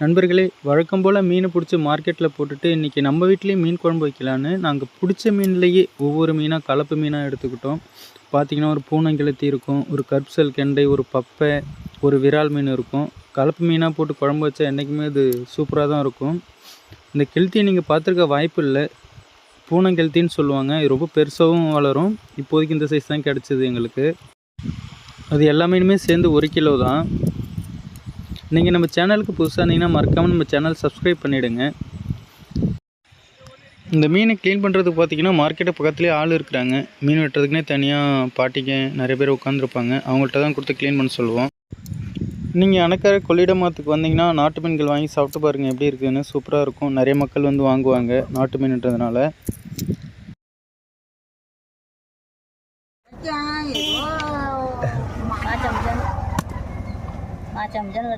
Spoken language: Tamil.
நண்பர்களே, வழக்கம் போல் மீனை பிடிச்சி மார்க்கெட்டில் போட்டுட்டு இன்றைக்கி நம்ம வீட்லேயும் மீன் குழம்பு வைக்கலான்னு நாங்கள் பிடிச்ச மீன்லேயே ஒவ்வொரு மீனாக கலப்பு மீனாக எடுத்துக்கிட்டோம். பார்த்திங்கன்னா ஒரு பூனைங்கெளுத்தி இருக்கும், ஒரு கருப்சல் கெண்டை, ஒரு பப்பை, ஒரு விரால் மீன் இருக்கும். கலப்பு மீனாக போட்டு குழம்பு வச்சா என்றைக்குமே அது சூப்பராக தான் இருக்கும். இந்த கெளுத்தியை நீங்கள் பார்த்துருக்க வாய்ப்பு இல்லை. பூனைங்கெளுத்தின்னு சொல்லுவாங்க. இது ரொம்ப பெருசாகவும் வளரும். இப்போதைக்கு இந்த சைஸ் தான் கிடச்சிது எங்களுக்கு. அது எல்லா மீனுமே சேர்ந்து 1 கிலோ தான். நீங்கள் நம்ம சேனலுக்கு புதுசாக இருந்தீங்கன்னா மறக்காமல் நம்ம சேனல் சப்ஸ்கிரைப் பண்ணிவிடுங்க. இந்த மீனை க்ளீன் பண்ணுறதுக்கு பார்த்திங்கன்னா மார்க்கெட்டு பக்கத்துலேயே ஆள் இருக்கிறாங்க. மீன் வெட்டுறதுக்குனே தனியாக பாட்டிங்க நிறைய பேர் உட்காந்துருப்பாங்க. அவங்கள்ட்ட தான் கொடுத்து க்ளீன் பண்ண சொல்லுவோம். நீங்கள் அணைக்கரை கொள்ளிடமாத்துக்கு வந்தீங்கன்னா நாட்டு மீன்கள் வாங்கி சாப்பிட்டு பாருங்கள் எப்படி இருக்குதுன்னு. சூப்பராக இருக்கும். நிறைய மக்கள் வந்து வாங்குவாங்க நாட்டு மீன்ன்றதுனால.